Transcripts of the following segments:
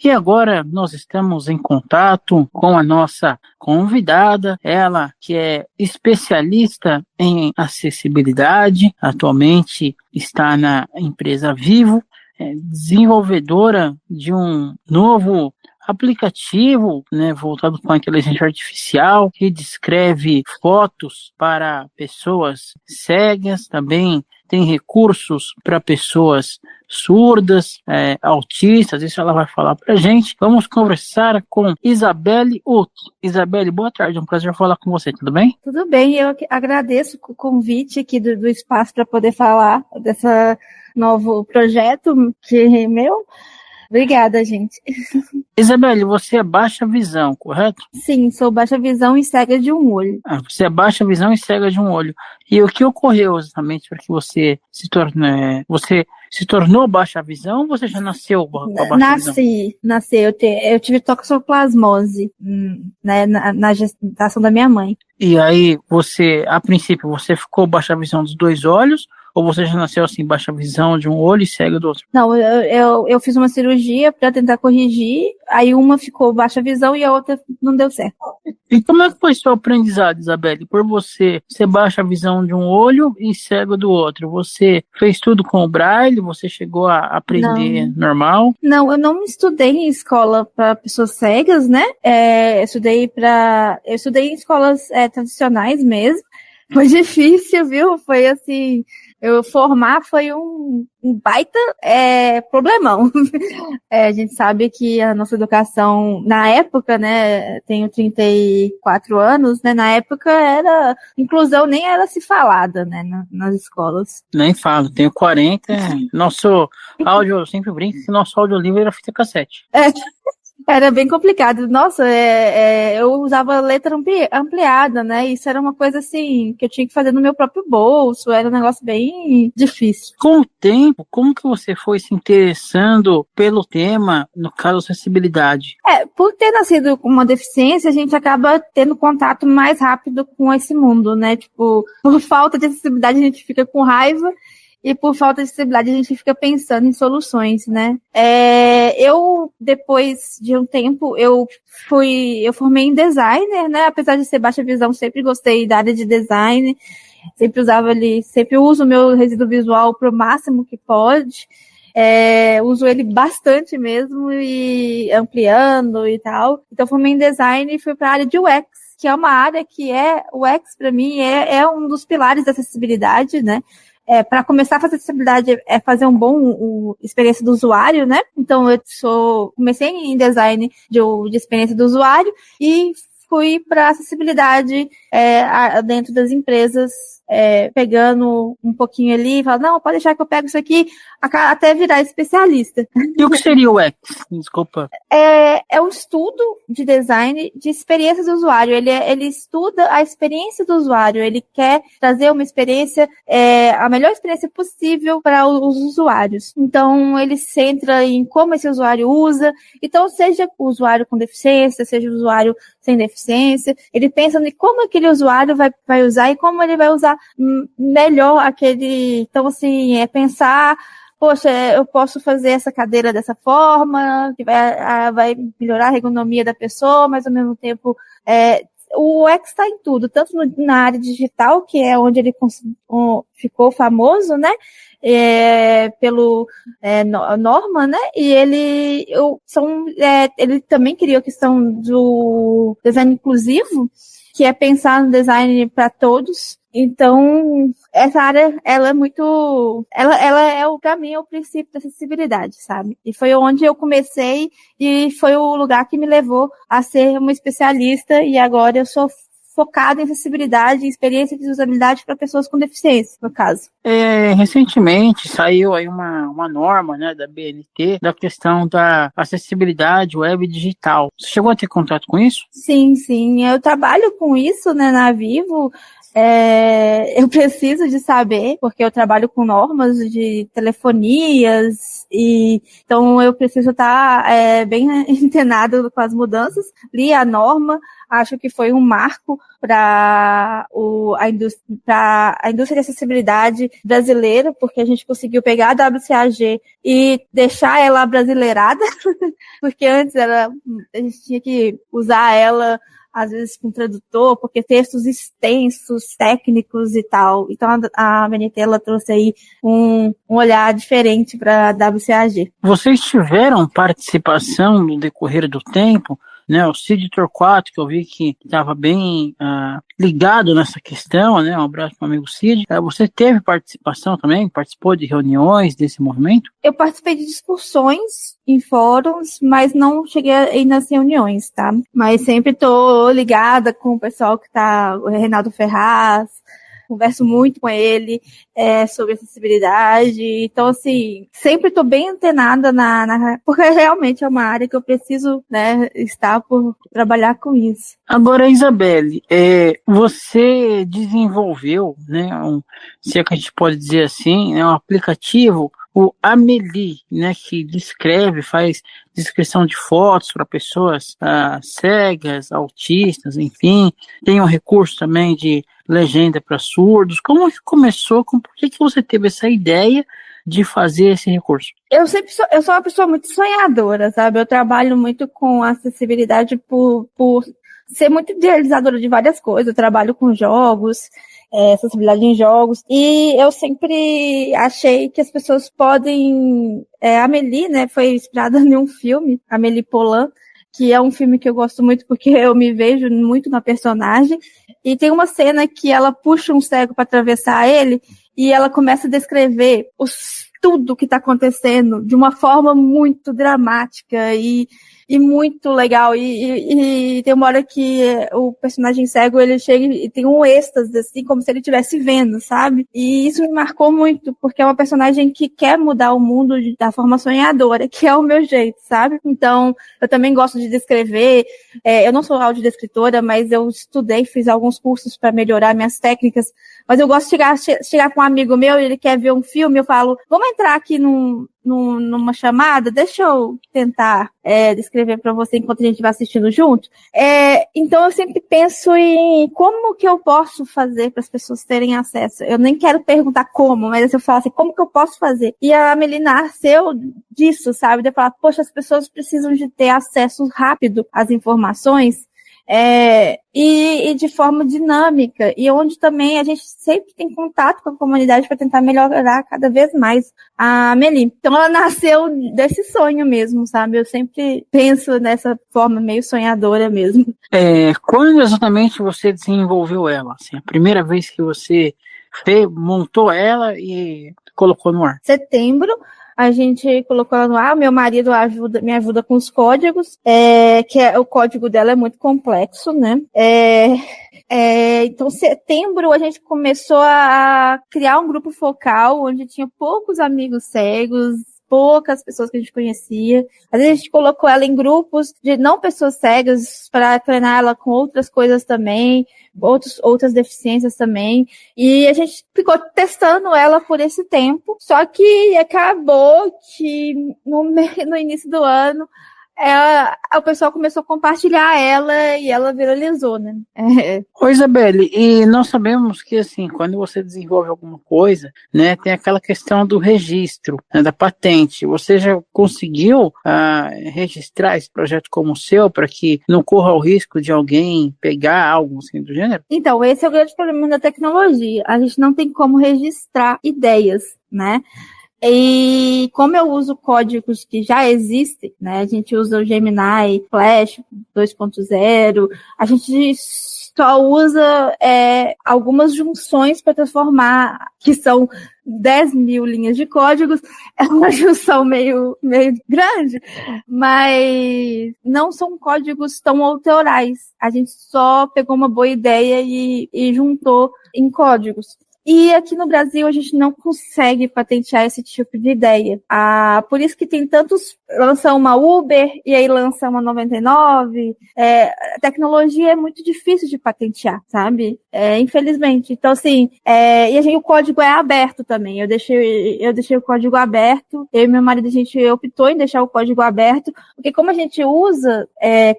E agora nós estamos em contato com a nossa convidada, ela que é especialista em acessibilidade, atualmente está na empresa Vivo, é desenvolvedora de um novo aplicativo, né, voltado para a inteligência artificial, que descreve fotos para pessoas cegas, também tem recursos para pessoas surdas, autistas, isso ela vai falar para a gente. Vamos conversar com Isabelle Uth. Isabelle, boa tarde, é um prazer falar com você, tudo bem? Tudo bem, eu agradeço o convite aqui do espaço para poder falar desse novo projeto que é meu. Obrigada, gente. Isabelle, você é baixa visão, correto? Sim, sou baixa visão e cega de um olho. Você é baixa visão e cega de um olho. E o que ocorreu exatamente para que você se tornou baixa visão ou você já nasceu com a baixa visão? Nasci. Eu tive toxoplasmose, né, na gestação da minha mãe. E aí, a princípio, você ficou baixa visão dos dois olhos? Ou você já nasceu assim, baixa visão de um olho e cega do outro? Não, eu fiz uma cirurgia para tentar corrigir, aí uma ficou baixa visão e a outra não deu certo. E como é que foi seu aprendizado, Isabelle? Por você ser baixa visão de um olho e cego do outro, você fez tudo com o Braille? Você chegou a aprender normal? Não, eu não estudei em escola para pessoas cegas, né? Eu estudei em escolas tradicionais mesmo. Foi difícil, viu? Foi assim, formar foi um baita problemão. A gente sabe que a nossa educação, na época, né, tenho 34 anos, né, na época inclusão nem era se falada, né, nas escolas. Nem falo, tenho 40, nosso áudio, eu sempre brinco que nosso audiolivro era fita cassete. Era bem complicado. Nossa, eu usava letra ampliada, né? Isso era uma coisa assim que eu tinha que fazer no meu próprio bolso. Era um negócio bem difícil. Com o tempo, como que você foi se interessando pelo tema, no caso, acessibilidade? Por ter nascido com uma deficiência, a gente acaba tendo contato mais rápido com esse mundo, né? Tipo, por falta de acessibilidade, a gente fica com raiva. E por falta de acessibilidade, a gente fica pensando em soluções, né? Depois de um tempo, eu formei em designer, né? Apesar de ser baixa visão, sempre gostei da área de design. Sempre uso o meu resíduo visual pro máximo que pode. Uso ele bastante mesmo e ampliando e tal. Então, formei em design e fui para a área de UX, que é uma área que o UX, para mim, é um dos pilares da acessibilidade, né? Para começar a fazer acessibilidade é fazer uma boa experiência do usuário, né? Então, comecei em design de experiência do usuário e fui para acessibilidade dentro das empresas, pegando um pouquinho ali e falando, não, pode deixar que eu pego isso aqui até virar especialista. E o que seria o UX? Desculpa. É um estudo de design de experiência do usuário. Ele estuda a experiência do usuário. Ele quer trazer uma experiência, a melhor experiência possível para os usuários. Então, ele se centra em como esse usuário usa. Então, seja o usuário com deficiência, seja o usuário sem deficiência, ele pensa em como aquele usuário vai usar e como ele vai usar melhor aquele. Então, assim, pensar, poxa, eu posso fazer essa cadeira dessa forma, que vai melhorar a ergonomia da pessoa, mas ao mesmo tempo o UX está em tudo, tanto na área digital, que é onde ele ficou famoso, né? Pelo Norman, né? E ele também criou a questão do design inclusivo, que é pensar no design para todos. Então, essa área, ela para mim é o princípio da acessibilidade, sabe? E foi onde eu comecei e foi o lugar que me levou a ser uma especialista e agora eu sou focada em acessibilidade e experiência de usabilidade para pessoas com deficiência, no caso. Recentemente saiu aí uma norma, né, da BNT, da questão da acessibilidade web digital. Você chegou a ter contato com isso? Sim. Eu trabalho com isso, né, na Vivo. eu preciso de saber, porque eu trabalho com normas de telefonias, e então eu preciso estar bem antenado com as mudanças. Li a norma, acho que foi um marco para a indústria de acessibilidade brasileira, porque a gente conseguiu pegar a WCAG e deixar ela brasileirada, porque antes a gente tinha que usar ela às vezes com tradutor, porque textos extensos, técnicos e tal. Então a ABNT ela trouxe aí um olhar diferente para a WCAG. Vocês tiveram participação no decorrer do tempo, né? O Cid Torquato, que eu vi que estava bem ligado nessa questão, né? Um abraço para o amigo Cid. Você teve participação também? Participou de reuniões desse movimento? Eu participei de discussões em fóruns, mas não cheguei a ir nas reuniões, tá? Mas sempre tô ligada com o pessoal que tá, o Reinaldo Ferraz, converso muito com ele sobre acessibilidade. Então, assim, sempre tô bem antenada porque realmente é uma área que eu preciso, né, estar por trabalhar com isso. Agora, Isabelle, você desenvolveu, né, se é que a gente pode dizer assim, um aplicativo, o Amelie, né, que faz descrição de fotos para pessoas cegas, autistas, enfim. Tem um recurso também de legenda para surdos. Como que começou? Por que você teve essa ideia de fazer esse recurso? Eu sou uma pessoa muito sonhadora, sabe? Eu trabalho muito com acessibilidade por ser muito idealizadora de várias coisas. Eu trabalho com jogos, acessibilidade em jogos, e eu sempre achei que as pessoas podem... A Amélie, né, foi inspirada em um filme, Amélie Poulain, que é um filme que eu gosto muito porque eu me vejo muito na personagem, e tem uma cena que ela puxa um cego para atravessar ele, e ela começa a descrever tudo que está acontecendo de uma forma muito dramática e muito legal. E tem uma hora que o personagem cego, ele chega e tem um êxtase, assim, como se ele estivesse vendo, sabe? E isso me marcou muito, porque é uma personagem que quer mudar o mundo da forma sonhadora, que é o meu jeito, sabe? Então, eu também gosto de descrever. Eu não sou audiodescritora, mas eu estudei, fiz alguns cursos para melhorar minhas técnicas. Mas eu gosto de chegar com um amigo meu, ele quer ver um filme, eu falo, vamos entrar aqui numa chamada? Deixa eu tentar descrever para você enquanto a gente vai assistindo junto. Então eu sempre penso em como que eu posso fazer para as pessoas terem acesso. Eu nem quero perguntar como, mas eu falo assim, como que eu posso fazer? E a Amélie nasceu disso, sabe? De eu falar, poxa, as pessoas precisam de ter acesso rápido às informações, e de forma dinâmica, e onde também a gente sempre tem contato com a comunidade para tentar melhorar cada vez mais a Amélie. Então ela nasceu desse sonho mesmo, sabe? Eu sempre penso nessa forma meio sonhadora mesmo. Quando exatamente você desenvolveu ela? Assim, a primeira vez que você montou ela e colocou no ar? Setembro. A gente colocou ela no ar, meu marido me ajuda com os códigos, o código dela é muito complexo, né? Então, setembro, a gente começou a criar um grupo focal, onde tinha poucos amigos cegos, poucas pessoas que a gente conhecia. Às vezes a gente colocou ela em grupos de não pessoas cegas para treinar ela com outras coisas também, outras deficiências também. E a gente ficou testando ela por esse tempo. Só que acabou que no início do ano o pessoal começou a compartilhar ela e ela viralizou, né? Ô, Isabelle, e nós sabemos que, assim, quando você desenvolve alguma coisa, né, tem aquela questão do registro, né, da patente. Você já conseguiu registrar esse projeto como seu para que não corra o risco de alguém pegar algo assim do gênero? Então, esse é o grande problema da tecnologia. A gente não tem como registrar ideias, né? E como eu uso códigos que já existem, né? A gente usa o Gemini, Flash 2.0, a gente só usa algumas junções para transformar, que são 10 mil linhas de códigos, é uma junção meio grande, mas não são códigos tão autorais. A gente só pegou uma boa ideia e juntou em códigos. E aqui no Brasil a gente não consegue patentear esse tipo de ideia. Por isso que tem tantos, lança uma Uber e aí lança uma 99. A tecnologia é muito difícil de patentear, sabe? Infelizmente. Então, assim, o código é aberto também. Eu deixei o código aberto. Eu e meu marido, a gente optou em deixar o código aberto, porque como a gente usa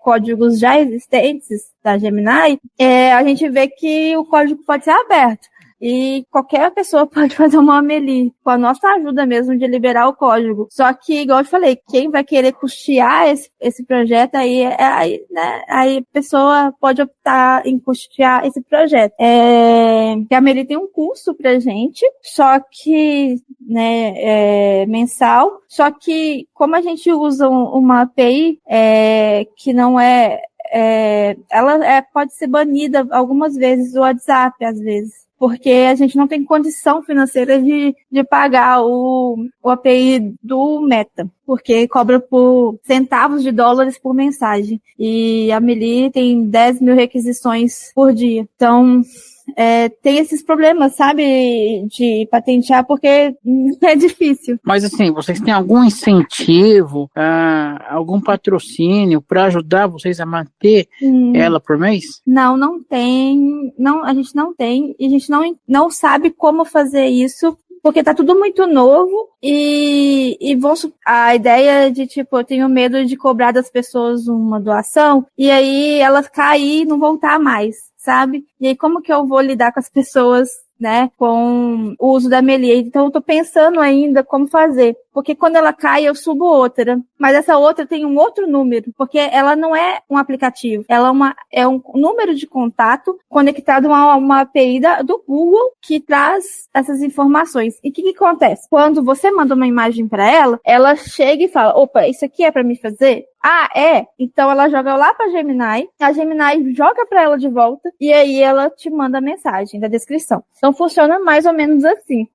códigos já existentes da Gemini, a gente vê que o código pode ser aberto. E qualquer pessoa pode fazer uma Amelie, com a nossa ajuda mesmo de liberar o código. Só que, igual eu te falei, quem vai querer custear esse projeto, aí a pessoa pode optar em custear esse projeto. A Amelie tem um curso pra gente, só que, mensal, só que como a gente usa uma API que não ela pode ser banida algumas vezes, o WhatsApp às vezes. Porque a gente não tem condição financeira de pagar o API do Meta, porque cobra por centavos de dólares por mensagem. E a Amelie tem 10 mil requisições por dia. Então, tem esses problemas, sabe, de patentear, porque é difícil. Mas assim, vocês têm algum incentivo, algum patrocínio para ajudar vocês a manter ela por mês? Não tem. Não, a gente não tem. E a gente não sabe como fazer isso, porque tá tudo muito novo e a ideia de, eu tenho medo de cobrar das pessoas uma doação e aí elas cair e não voltar mais, sabe? E aí como que eu vou lidar com as pessoas, com o uso da Amelie? Então eu tô pensando ainda como fazer, porque quando ela cai eu subo outra, mas essa outra tem um outro número, porque ela não é um aplicativo, ela é um número de contato conectado a uma API do Google que traz essas informações. E o que acontece? Quando você manda uma imagem para ela chega e fala, opa, isso aqui é para me fazer? Então ela joga lá pra Gemini, a Gemini joga pra ela de volta, e aí ela te manda a mensagem da descrição. Então funciona mais ou menos assim,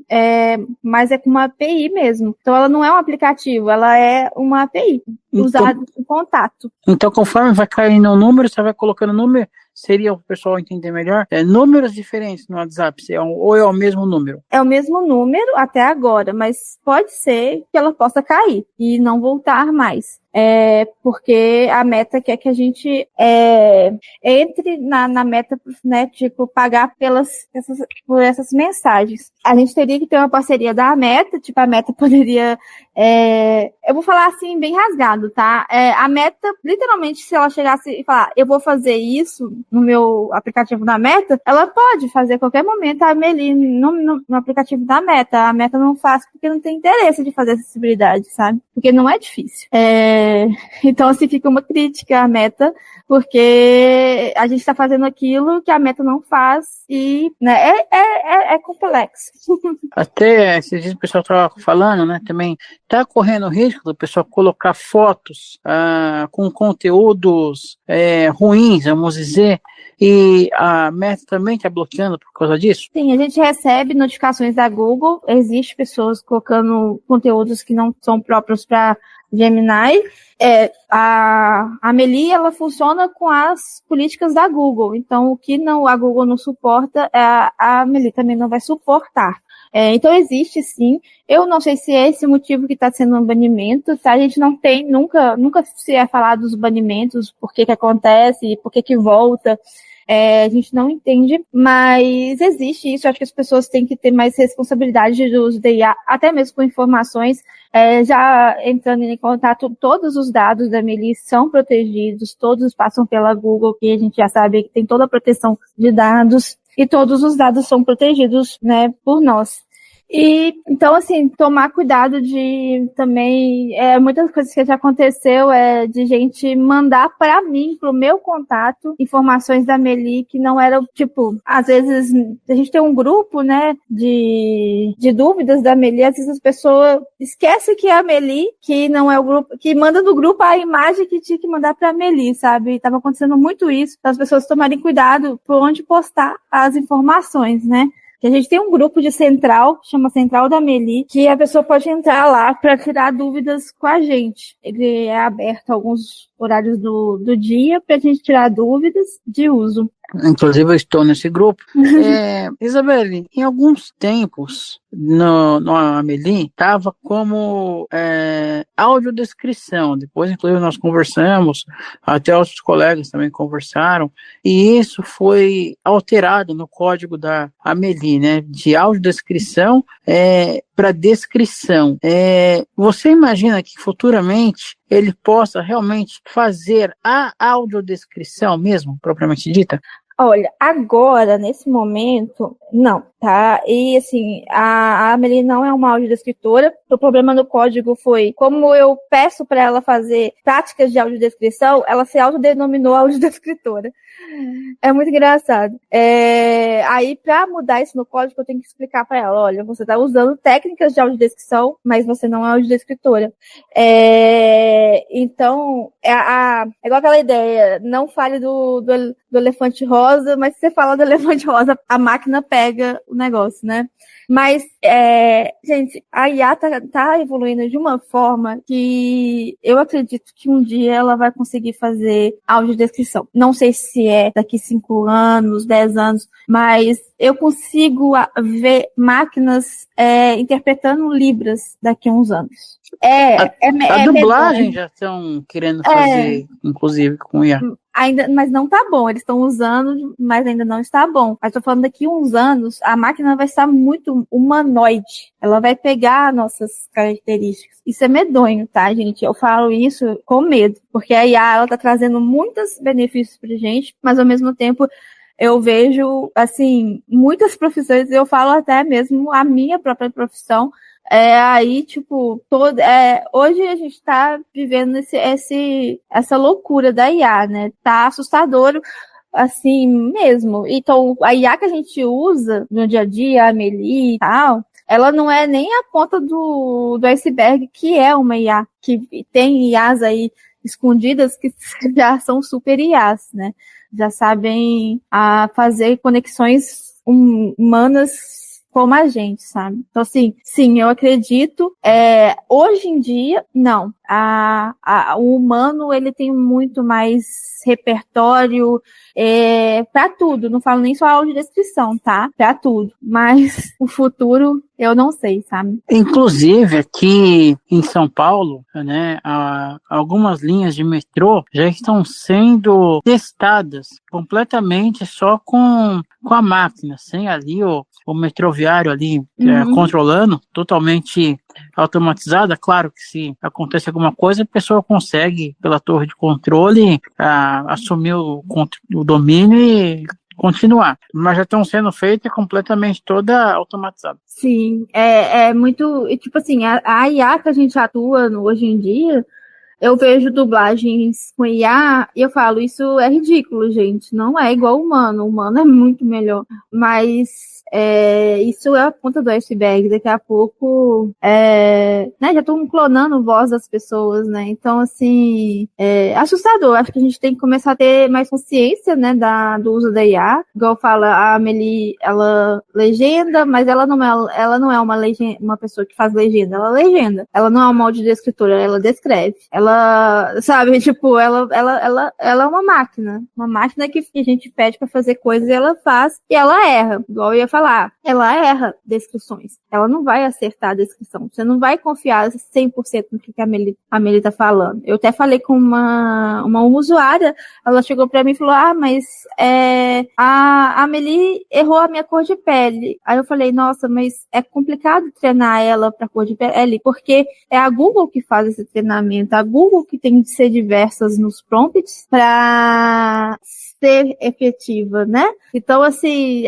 mas é com uma API mesmo. Então ela não é um aplicativo, ela é uma API, usada em contato. Então conforme vai caindo o número, você vai colocando número, seria o pessoal entender melhor, números diferentes no WhatsApp, ou é o mesmo número? É o mesmo número até agora, mas pode ser que ela possa cair e não voltar mais. Porque a meta quer que a gente entre na meta, pagar por essas mensagens. A gente teria que ter uma parceria da Meta, a Meta poderia... eu vou falar assim, bem rasgado, tá? A Meta, literalmente, se ela chegasse e falar, eu vou fazer isso no meu aplicativo da Meta, ela pode fazer a qualquer momento a Amelie no aplicativo da Meta. A Meta não faz porque não tem interesse de fazer acessibilidade, sabe? Porque não é difícil. Então, assim, fica uma crítica à Meta, porque a gente está fazendo aquilo que a Meta não faz e é complexo. Até esses dias o pessoal estava falando, também está correndo o risco do pessoal colocar fotos com conteúdos ruins, vamos dizer, e a Meta também está bloqueando por causa disso? Sim, a gente recebe notificações da Google, existe pessoas colocando conteúdos que não são próprios para Gemini. A Amelie, ela funciona com as políticas da Google, então o que a Google não suporta, a Amelie também não vai suportar. Então existe sim, eu não sei se é esse o motivo que está sendo um banimento, tá? A gente não tem, nunca se é falado dos banimentos, por que acontece, por que volta. A gente não entende, mas existe isso. Eu acho que as pessoas têm que ter mais responsabilidade do uso da IA, até mesmo com informações. Já entrando em contato, todos os dados da Amelie são protegidos, todos passam pela Google, que a gente já sabe que tem toda a proteção de dados, e todos os dados são protegidos, por nós. E, então, assim, tomar cuidado de também, muitas coisas que já aconteceu de gente mandar para mim, pro meu contato, informações da Amelie que não eram, às vezes, a gente tem um grupo, de dúvidas da Amelie, às vezes as pessoas esquecem que é a Amelie, que não é o grupo, que manda no grupo a imagem que tinha que mandar pra Amelie, sabe? Tava acontecendo muito isso, para as pessoas tomarem cuidado por onde postar as informações, Que a gente tem um grupo de central, chama Central da Amelie, que a pessoa pode entrar lá para tirar dúvidas com a gente. Ele é aberto alguns horários do dia para a gente tirar dúvidas de uso. inclusive eu estou nesse grupo. Isabelle, em alguns tempos, no Amelie, estava como audiodescrição. Depois, inclusive, nós conversamos, até outros colegas também conversaram, e isso foi alterado no código da Amelie, né? De audiodescrição para descrição. Você imagina que futuramente ele possa realmente fazer a audiodescrição mesmo, propriamente dita? Olha, agora, nesse momento, não, tá? E, assim, a Amelie não é uma audiodescritora. O problema no código foi, como eu peço para ela fazer práticas de audiodescrição, ela se autodenominou audiodescritora. É muito engraçado. Aí, para mudar isso no código, eu tenho que explicar para ela, olha, você está usando técnicas de audiodescrição, mas você não é audiodescritora. Então, é igual aquela ideia, não fale do elefante rosa, mas se você fala do elefante rosa, a máquina pega o negócio, né? Mas, gente, a IA tá evoluindo de uma forma que eu acredito que um dia ela vai conseguir fazer audiodescrição. Não sei se daqui 5 anos, 10 anos, mas eu consigo ver máquinas interpretando Libras daqui a uns anos. A dublagem já estão querendo fazer, inclusive, com IA. Ainda, mas não tá bom. Eles estão usando, mas ainda não está bom. Mas tô falando daqui a uns anos, a máquina vai estar muito humanoide. Ela vai pegar nossas características. Isso é medonho, tá, gente? Eu falo isso com medo, porque a IA, ela tá trazendo muitos benefícios pra gente, mas ao mesmo tempo eu vejo, assim, muitas profissões, eu falo até mesmo a minha própria profissão, aí, tipo, hoje a gente tá vivendo essa loucura da IA, né? Tá assustador, assim, mesmo. Então, a IA que a gente usa no dia a dia, a Amelie e tal, ela não é nem a ponta do iceberg, que é uma IA, que tem IAs aí escondidas que já são super IAs, né? Já sabem fazer conexões humanas como a gente, sabe? Então, assim, sim, eu acredito. Hoje em dia, não. O humano, ele tem muito mais repertório para tudo. Não falo nem só audiodescrição, tá? Para tudo. Mas o futuro, eu não sei, sabe? Inclusive, aqui em São Paulo, né, algumas linhas de metrô já estão sendo testadas completamente só com a máquina, sem ali o metroviário ali controlando, totalmente automatizada. Claro que se acontece alguma coisa, a pessoa consegue, pela torre de controle, assumir o domínio e continuar. Mas já estão sendo feitas completamente toda automatizada. Sim, muito, tipo assim, a IA que a gente atua hoje em dia, eu vejo dublagens com IA e eu falo, isso é ridículo, gente, não é igual o humano é muito melhor, mas isso é a ponta do iceberg. Daqui a pouco, né, já estão clonando voz das pessoas, né? Então, assim, assustador. Acho que a gente tem que começar a ter mais consciência, né, do uso da IA. Igual fala, a Amelie, ela legenda, mas ela não é uma pessoa que faz legenda, ela legenda. Ela não é uma audiodescritora, ela descreve. Ela, sabe, tipo, ela é uma máquina que a gente pede pra fazer coisas e ela faz, e ela erra. Igual eu ia falar, ela erra descrições. Ela não vai acertar a descrição. Você não vai confiar 100% no que a Amelie tá falando. Eu até falei com uma usuária, ela chegou pra mim e falou, mas a Amelie errou a minha cor de pele. Aí eu falei, nossa, mas é complicado treinar ela pra cor de pele, porque é a Google que faz esse treinamento. A Google que tem de ser diversas nos prompts pra ser efetiva, né? Então, assim,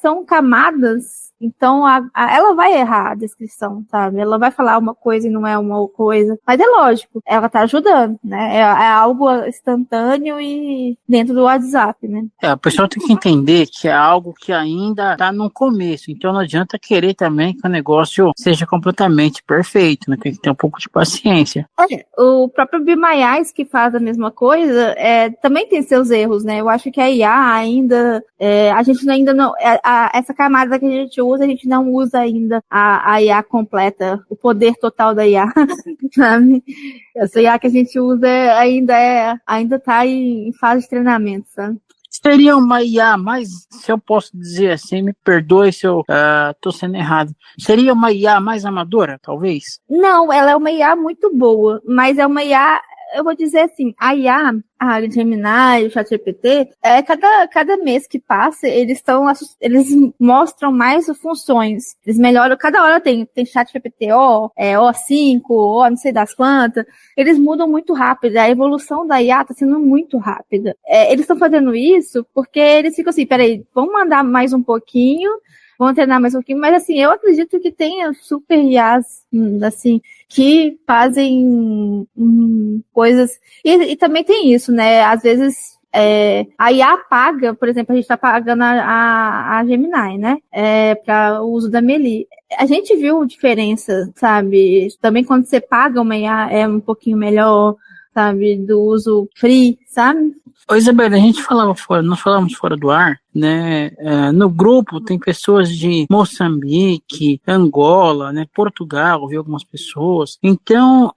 são camadas. Então, ela vai errar a descrição, sabe? Ela vai falar uma coisa e não é uma coisa. Mas é lógico, ela tá ajudando, né? É algo instantâneo e dentro do WhatsApp, né? A pessoa tem que entender que é algo que ainda tá no começo. Então, não adianta querer também que o negócio seja completamente perfeito, né? Tem que ter um pouco de paciência. O próprio Be My Eyes, que faz a mesma coisa, também tem seus erros, né? Eu acho que a IA ainda... a gente ainda não... essa camada que a gente usa, a gente não usa ainda a IA completa, o poder total da IA, sabe? Essa IA que a gente usa ainda tá em fase de treinamento, sabe? Seria uma IA mais, se eu posso dizer assim, me perdoe se eu estou sendo errado, seria uma IA mais amadora, talvez? Não, ela é uma IA muito boa, mas é uma IA, eu vou dizer assim, a IA, a Gemini, o ChatGPT, cada mês que passa, eles mostram mais funções. Eles melhoram, cada hora tem ChatGPT O5, O não sei das quantas. Eles mudam muito rápido. A evolução da IA está sendo muito rápida. Eles estão fazendo isso porque eles ficam assim, peraí, vamos mandar mais um pouquinho, vamos treinar mais um pouquinho, mas assim, eu acredito que tenha super IAs, assim, que fazem coisas, e também tem isso, né, às vezes a IA paga, por exemplo, a gente tá pagando a Gemini, né, para o uso da Meli. A gente viu diferença, sabe, também quando você paga uma IA é um pouquinho melhor, sabe, do uso free, sabe? Ô, Isabela, a gente nós falamos fora do ar, né? No grupo tem pessoas de Moçambique, Angola, né? Portugal, vi algumas pessoas. Então,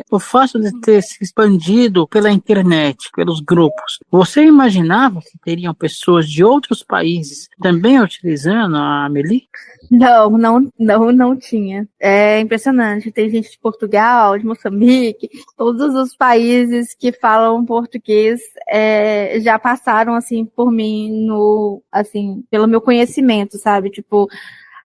o fato de ter se expandido pela internet, pelos grupos, você imaginava que teriam pessoas de outros países também utilizando a Amélie? Não tinha. É impressionante. Tem gente de Portugal, de Moçambique, todos os países que falam português já passaram assim por mim pelo meu conhecimento, sabe? Tipo,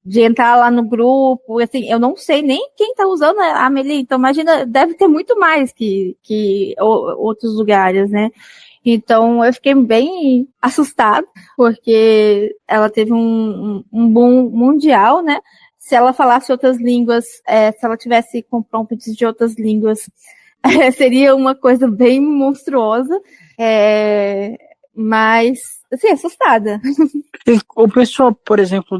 de entrar lá no grupo, assim, eu não sei nem quem tá usando a Amélie, então imagina, deve ter muito mais que outros lugares, né? Então, eu fiquei bem assustada, porque ela teve um boom mundial, né? Se ela falasse outras línguas, se ela tivesse com prompts de outras línguas, seria uma coisa bem monstruosa, mas, assim, assustada. E o pessoal, por exemplo,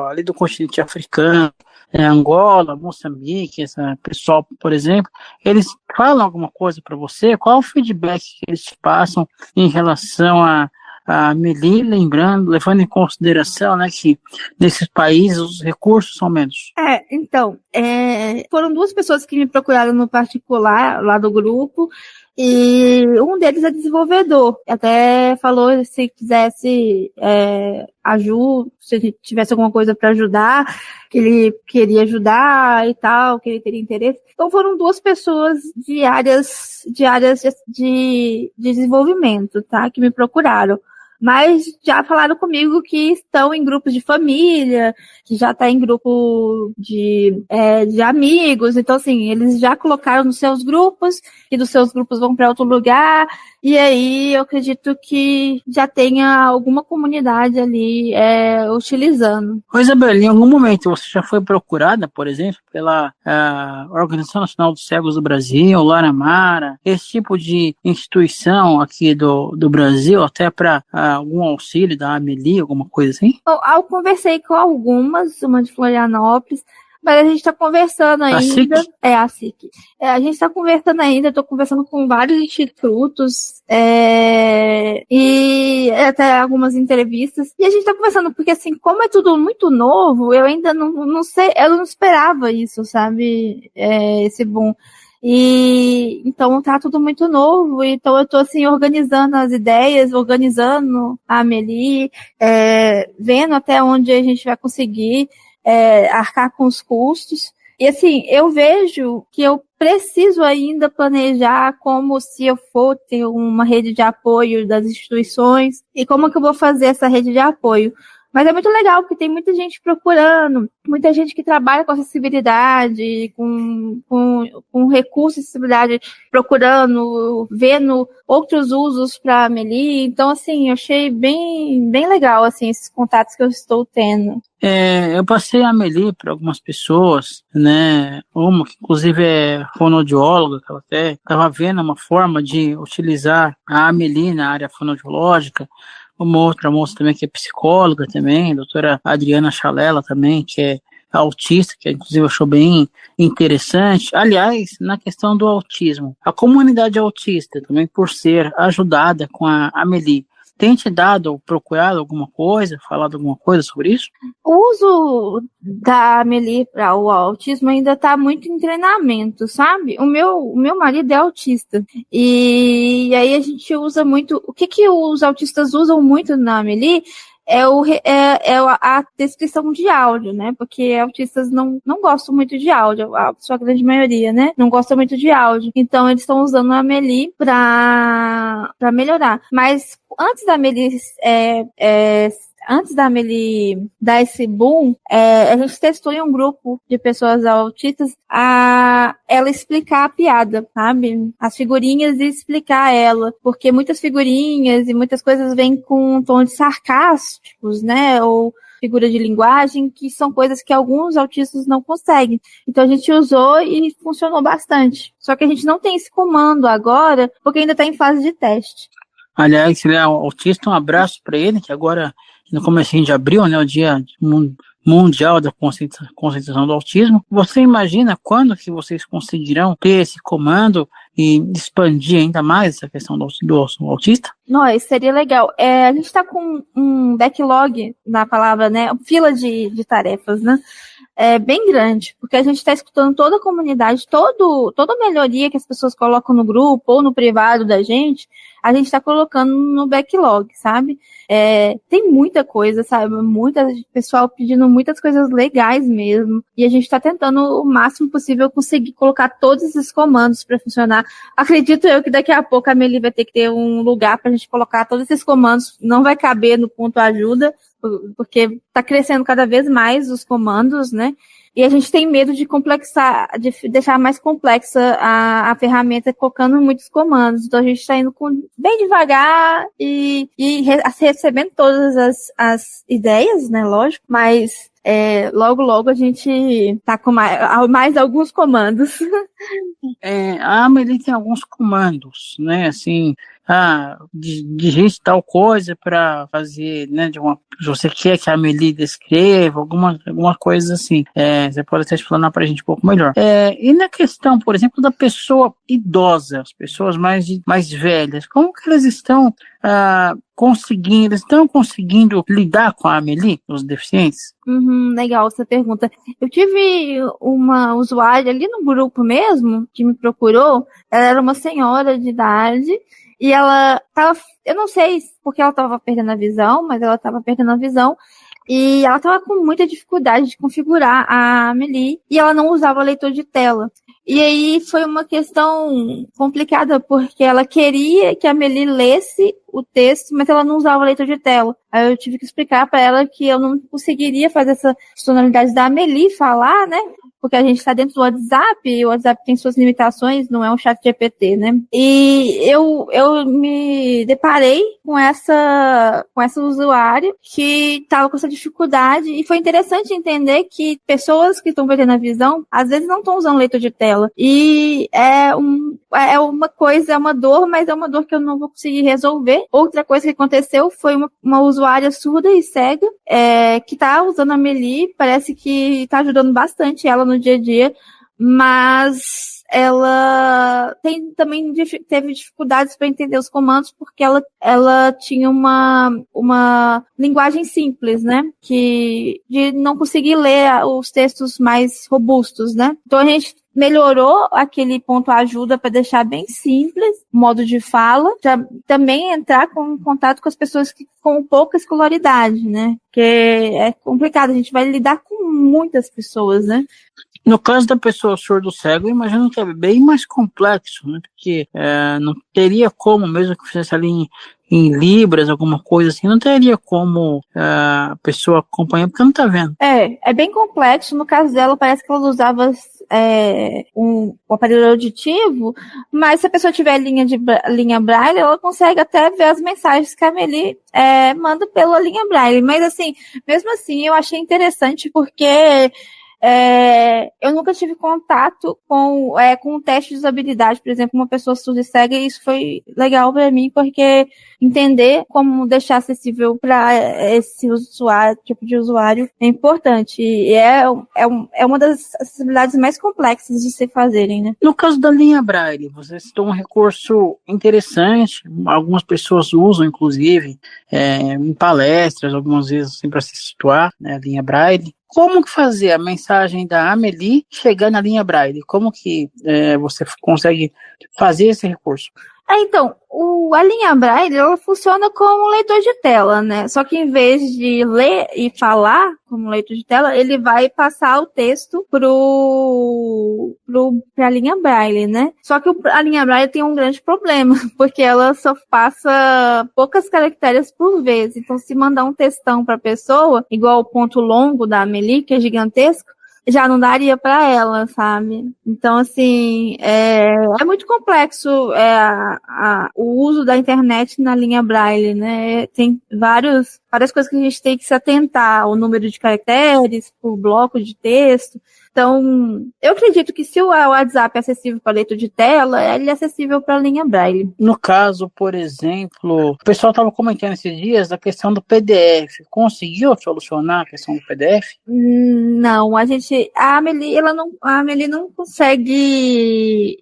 ali do continente africano, Angola, Moçambique, esse pessoal, por exemplo, eles falam alguma coisa para você? Qual o feedback que eles te passam em relação a Amélie, levando em consideração, né, que nesses países os recursos são menos? Então, foram duas pessoas que me procuraram no particular, lá do grupo, e um deles é desenvolvedor. Até falou se quisesse ajuda, se tivesse alguma coisa para ajudar, que ele queria ajudar e tal, que ele teria interesse. Então foram duas pessoas de áreas de desenvolvimento, tá? Que me procuraram. Mas já falaram comigo que estão em grupos de família, que já está em grupo de amigos. Então, assim, eles já colocaram nos seus grupos, e dos seus grupos vão para outro lugar. E aí, eu acredito que já tenha alguma comunidade ali utilizando. Ô, Isabela, em algum momento você já foi procurada, por exemplo, pela Organização Nacional dos Cegos do Brasil, Laramara, esse tipo de instituição aqui do Brasil, até para algum auxílio da Amélie, alguma coisa assim? Eu conversei com algumas, uma de Florianópolis, mas a gente está conversando ainda. A SIC. A gente está conversando ainda, estou conversando com vários institutos e até algumas entrevistas. E a gente está conversando, porque assim, como é tudo muito novo, eu ainda não sei, eu não esperava isso, sabe? Esse boom. E então tá tudo muito novo, então eu tô assim organizando as ideias, organizando a Amélie, vendo até onde a gente vai conseguir arcar com os custos. E assim, eu vejo que eu preciso ainda planejar como se eu for ter uma rede de apoio das instituições e como que eu vou fazer essa rede de apoio. Mas é muito legal, porque tem muita gente procurando, muita gente que trabalha com acessibilidade, com recursos de acessibilidade, procurando, vendo outros usos para a Amélie. Então, assim, eu achei bem, bem legal, assim, esses contatos que eu estou tendo. Eu passei a Amélie para algumas pessoas, né? Uma que inclusive é fonoaudióloga, que ela até estava vendo uma forma de utilizar a Amélie na área fonoaudiológica. Uma outra moça também que é psicóloga também, a doutora Adriana Chalela também, que é autista, que inclusive achou bem interessante. Aliás, na questão do autismo, a comunidade autista também, por ser ajudada com a Amélie, tem te dado ou procurado alguma coisa, falado alguma coisa sobre isso? O uso da Amelie para o autismo ainda está muito em treinamento, sabe? O meu marido é autista. E aí a gente usa muito... O que os autistas usam muito na Amelie a descrição de áudio, né? Porque autistas não gostam muito de áudio, a sua grande maioria, né? Não gosta muito de áudio. Então, eles estão usando a Amelie para melhorar. Mas antes da Amelie dar esse boom, a gente testou em um grupo de pessoas autistas ela explicar a piada, sabe? As figurinhas e explicar ela. Porque muitas figurinhas e muitas coisas vêm com um tom de sarcásticos, né? Ou figura de linguagem, que são coisas que alguns autistas não conseguem. Então a gente usou e funcionou bastante. Só que a gente não tem esse comando agora, porque ainda está em fase de teste. Aliás, se ele é autista, um abraço para ele, que agora, no começo de abril, né, o Dia Mundial da Conscientização do Autismo. Você imagina quando que vocês conseguirão ter esse comando e expandir ainda mais essa questão do autista? Não, seria legal. A gente está com um backlog na palavra, né? Fila de tarefas, né? Bem grande, porque a gente está escutando toda a comunidade, toda melhoria que as pessoas colocam no grupo ou no privado da gente, a gente está colocando no backlog, sabe? Tem muita coisa, sabe? Pessoal pedindo muitas coisas legais mesmo, e a gente está tentando o máximo possível conseguir colocar todos esses comandos para funcionar. Acredito eu que daqui a pouco a Amelie vai ter que ter um lugar para a gente colocar todos esses comandos, não vai caber no ponto ajuda, porque está crescendo cada vez mais os comandos, né? E a gente tem medo de deixar mais complexa a ferramenta, colocando muitos comandos. Então a gente está indo bem devagar e recebendo todas as ideias, né? Lógico, mas logo a gente tá com mais alguns comandos. A Amelie tem alguns comandos, né? Assim, digite tal coisa para fazer, né? Você quer que a Amelie descreva alguma coisa assim. Você pode até explanar para a gente um pouco melhor. E na questão, por exemplo, da pessoa idosa, as pessoas mais velhas, como que elas estão conseguindo lidar com a Amelie, os deficientes? Legal essa pergunta. Eu tive uma usuária ali no grupo mesmo, que me procurou. Ela era uma senhora de idade e ela estava, eu não sei porque ela estava perdendo a visão, mas ela estava perdendo a visão. E ela estava com muita dificuldade de configurar a Amelie e ela não usava leitor de tela. E aí foi uma questão complicada, porque ela queria que a Amelie lesse o texto, mas ela não usava leitor de tela. Aí eu tive que explicar para ela que eu não conseguiria fazer essa funcionalidade da Amelie falar, né? Porque a gente está dentro do WhatsApp, e o WhatsApp tem suas limitações, não é um chat GPT, né? E eu me deparei com essa usuária que estava com essa dificuldade, e foi interessante entender que pessoas que estão perdendo a visão, às vezes não estão usando leitor de tela. E é uma coisa, é uma dor, mas é uma dor que eu não vou conseguir resolver. Outra coisa que aconteceu foi uma usuária surda e cega, que está usando a Amelie, parece que está ajudando bastante ela no dia a dia, mas ela teve dificuldades para entender os comandos, porque ela tinha uma linguagem simples, né? De não conseguir ler os textos mais robustos, né? Então a gente melhorou aquele ponto ajuda para deixar bem simples, modo de fala, também entrar em contato com as pessoas com pouca escolaridade, né? Porque é complicado, a gente vai lidar com muitas pessoas, né? No caso da pessoa surdo-cego, eu imagino que é bem mais complexo, né? Porque não teria como, mesmo que fizesse ali em libras, alguma coisa assim, não teria como a pessoa acompanhar, porque não está vendo. É bem complexo. No caso dela, parece que ela usava um aparelho auditivo, mas se a pessoa tiver linha Braille, ela consegue até ver as mensagens que a Amelie manda pela linha Braille. Mas assim, mesmo assim, eu achei interessante porque Eu nunca tive contato com um teste de usabilidade, por exemplo, uma pessoa surda e cega, e isso foi legal para mim, porque entender como deixar acessível para esse usuário, tipo de usuário, é importante. E é uma das acessibilidades mais complexas de se fazerem, né? No caso da linha Braille, você citou um recurso interessante, algumas pessoas usam, inclusive, em palestras, algumas vezes assim, para se situar, né, a linha Braille. Como que fazer a mensagem da Amelie chegar na linha Braille? Como que você consegue fazer esse recurso? Então, a linha Braille, ela funciona como um leitor de tela, né? Só que em vez de ler e falar como leitor de tela, ele vai passar o texto pra linha Braille, né? Só que a linha Braille tem um grande problema, porque ela só passa poucas caracteres por vez. Então, se mandar um textão pra pessoa, igual o ponto longo da Amelie, que é gigantesco, já não daria para ela, sabe? Então, assim, é muito complexo o uso da internet na linha Braille, né? Tem várias coisas que a gente tem que se atentar, o número de caracteres, o bloco de texto. Então, eu acredito que se o WhatsApp é acessível para leitor de tela, ele é acessível para a linha Braille. No caso, por exemplo, o pessoal estava comentando esses dias a questão do PDF. Conseguiu solucionar a questão do PDF? Não, a Amelie não consegue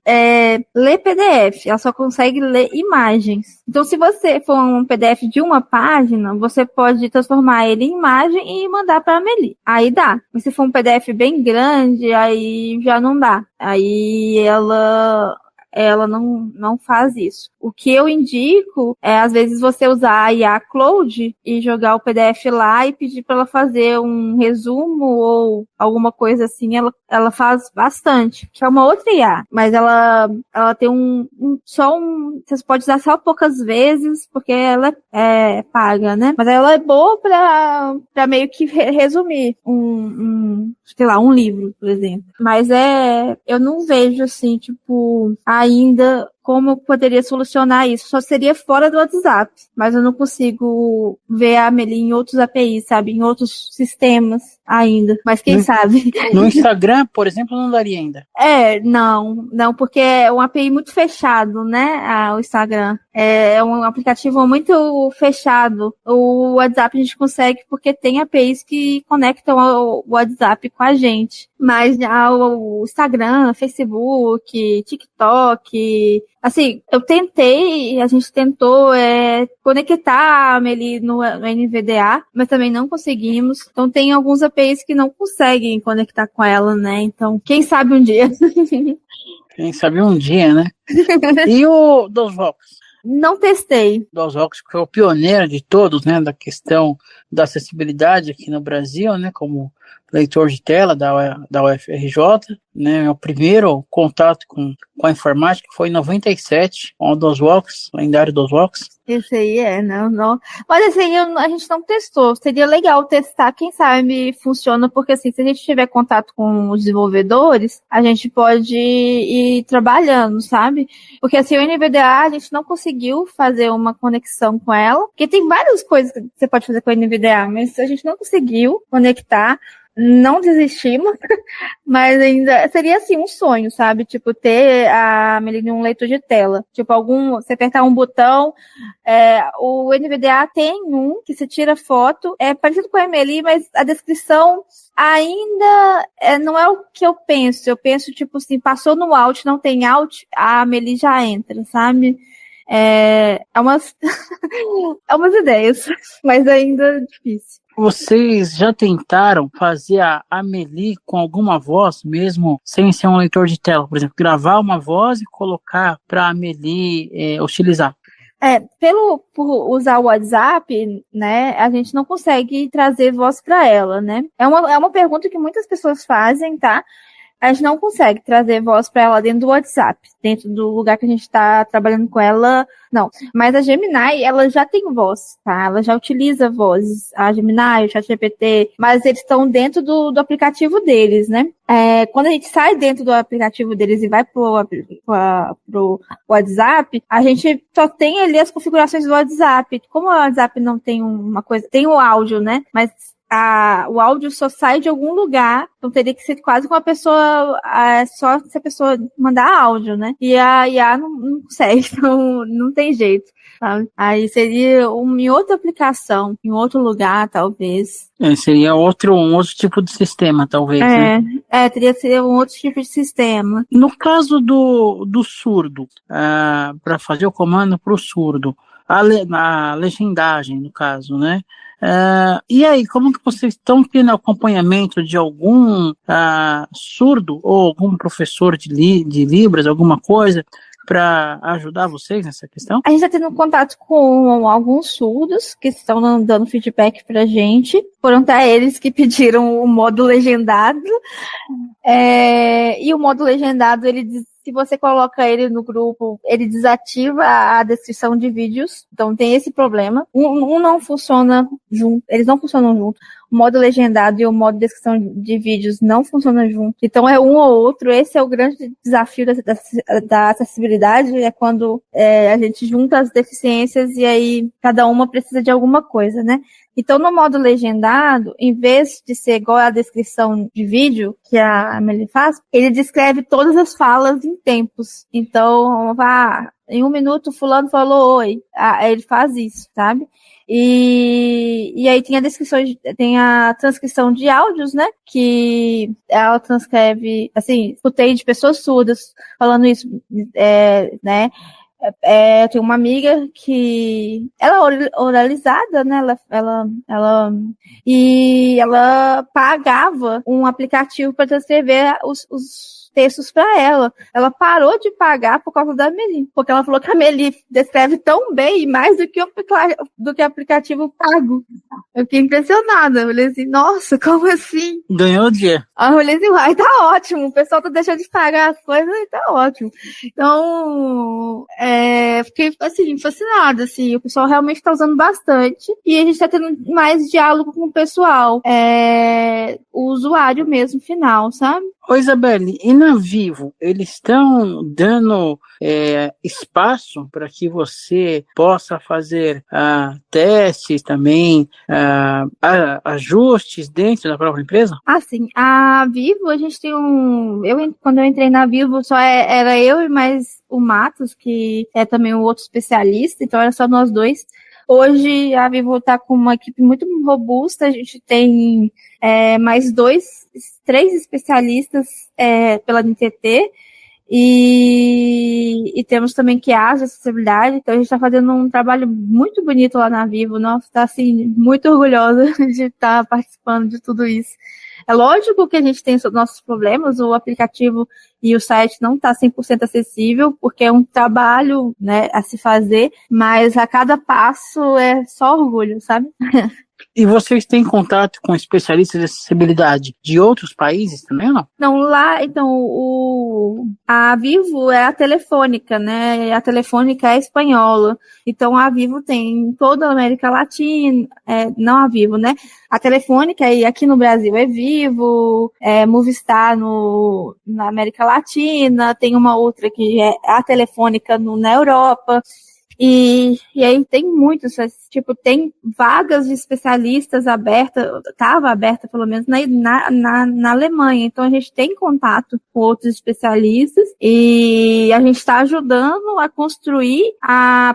ler PDF, ela só consegue ler imagens. Então, se você for um PDF de uma página, você pode transformar ele em imagem e mandar para a Amelie. Aí dá. Mas se for um PDF bem grande, aí já não dá. Aí ela não faz isso. O que eu indico é, às vezes, você usar a IA Cloud e jogar o PDF lá e pedir para ela fazer um resumo ou alguma coisa assim. Ela faz bastante, que é uma outra IA, mas ela tem você pode usar só poucas vezes, porque ela é paga, né? Mas ela é boa para meio que resumir sei lá, um livro, por exemplo. Mas eu não vejo assim, tipo, ainda como eu poderia solucionar isso. Só seria fora do WhatsApp. Mas eu não consigo ver a Amelie em outros APIs, sabe? Em outros sistemas ainda. Mas quem sabe? No Instagram, por exemplo, não daria ainda. Não, porque é um API muito fechado, né? O Instagram. É um aplicativo muito fechado. O WhatsApp a gente consegue porque tem APIs que conectam o WhatsApp com a gente. Mas o Instagram, Facebook, TikTok, assim, a gente tentou conectar a Amelie no NVDA, mas também não conseguimos. Então tem alguns APIs que não conseguem conectar com ela, né? Então, quem sabe um dia. Quem sabe um dia, né? E o DOSVox? Não testei. DOSVox foi o pioneiro de todos, né? Da questão da acessibilidade aqui no Brasil, né? Como leitor de tela da UFRJ, né? O primeiro contato com a informática foi em 97, com o DOSVox, o lendário DOSVox. Esse aí não. Mas esse aí a gente não testou. Seria legal testar, quem sabe funciona, porque assim, se a gente tiver contato com os desenvolvedores, a gente pode ir trabalhando, sabe? Porque assim, o NVDA a gente não conseguiu fazer uma conexão com ela, porque tem várias coisas que você pode fazer com o NVDA, mas a gente não conseguiu conectar. Não desistimos, mas ainda seria assim um sonho, sabe? Tipo, ter a Amelie um leitor de tela. Tipo, você apertar um botão. O NVDA tem um que você tira foto, é parecido com a Amelie, mas a descrição ainda não é o que eu penso. Eu penso, tipo assim, passou no Alt, não tem Alt, a Amelie já entra, sabe? Umas ideias, mas ainda é difícil. Vocês já tentaram fazer a Amelie com alguma voz, mesmo sem ser um leitor de tela? Por exemplo, gravar uma voz e colocar para a Amelie utilizar? Por usar o WhatsApp, né, a gente não consegue trazer voz para ela, né? É uma pergunta que muitas pessoas fazem, tá? A gente não consegue trazer voz para ela dentro do WhatsApp, dentro do lugar que a gente está trabalhando com ela, não. Mas a Gemini, ela já tem voz, tá? Ela já utiliza vozes, a Gemini, o ChatGPT, mas eles estão dentro do aplicativo deles, né? Quando a gente sai dentro do aplicativo deles e vai pro WhatsApp, a gente só tem ali as configurações do WhatsApp. Como o WhatsApp não tem uma coisa, tem o áudio, né? Mas o áudio só sai de algum lugar, então teria que ser quase com a pessoa, só se a pessoa mandar áudio, né? E a IA não consegue, então não tem jeito, sabe? Aí seria em outra aplicação, em outro lugar, talvez. Seria um outro tipo de sistema, talvez, né? Teria que ser um outro tipo de sistema. No caso do surdo, para fazer o comando para o surdo, a legendagem, no caso, né? E aí, como que vocês estão tendo acompanhamento de algum surdo ou algum professor de Libras, alguma coisa, para ajudar vocês nessa questão? A gente está tendo contato com alguns surdos que estão dando feedback para a gente. Foram até eles que pediram o modo legendado. E o modo legendado, ele diz, se você coloca ele no grupo, ele desativa a descrição de vídeos. Então tem esse problema. Um não funciona junto, eles não funcionam junto. O modo legendado e o modo descrição de vídeos não funcionam junto. Então é um ou outro. Esse é o grande desafio da acessibilidade, é quando a gente junta as deficiências e aí cada uma precisa de alguma coisa, né? Então, no modo legendado, em vez de ser igual a descrição de vídeo que a Amelie faz, ele descreve todas as falas em tempos. Então, em 1 minuto, fulano falou oi. Ele faz isso, sabe? E aí tem a transcrição de áudios, né? Que ela transcreve, assim, escutei de pessoas surdas falando isso, né? Eu tenho uma amiga que ela é oralizada, né? Ela pagava um aplicativo para transcrever os textos para ela. Ela parou de pagar por causa da Amelie, porque ela falou que a Amelie descreve tão bem e mais do que o aplicativo pago. Eu fiquei impressionada. Eu falei assim, nossa, como assim? Ganhou o dia. Aí eu falei assim, tá ótimo, o pessoal tá deixando de pagar as coisas e tá ótimo. Então, fiquei assim, fascinada, assim, o pessoal realmente tá usando bastante e a gente tá tendo mais diálogo com o pessoal, o usuário mesmo, final, sabe? Ô Isabelle, e na Vivo, eles estão dando espaço para que você possa fazer testes também, ajustes dentro da própria empresa? Sim, a Vivo, a gente tem quando eu entrei na Vivo, só era eu e mais o Matos, que é também um outro especialista, então era só nós dois. Hoje a Vivo está com uma equipe muito robusta, a gente tem mais 3 especialistas pela NTT e temos também QAs de acessibilidade, então a gente está fazendo um trabalho muito bonito lá na Vivo, nossa, está assim, muito orgulhosa de estar participando de tudo isso. É lógico que a gente tem os nossos problemas, o aplicativo e o site não está 100% acessível, porque é um trabalho, né, a se fazer, mas a cada passo é só orgulho, sabe? E vocês têm contato com especialistas de acessibilidade de outros países também, não? Não, lá, então, a Vivo é a Telefônica, né? A Telefônica é espanhola. Então, a Vivo tem em toda a América Latina, não a Vivo, né? A Telefônica, e aqui no Brasil é Vivo, Movistar na América Latina, tem uma outra que é a Telefônica na Europa. E aí tem muitos, tipo, tem vagas de especialistas abertas, estava aberta pelo menos na Alemanha, então a gente tem contato com outros especialistas e a gente está ajudando a construir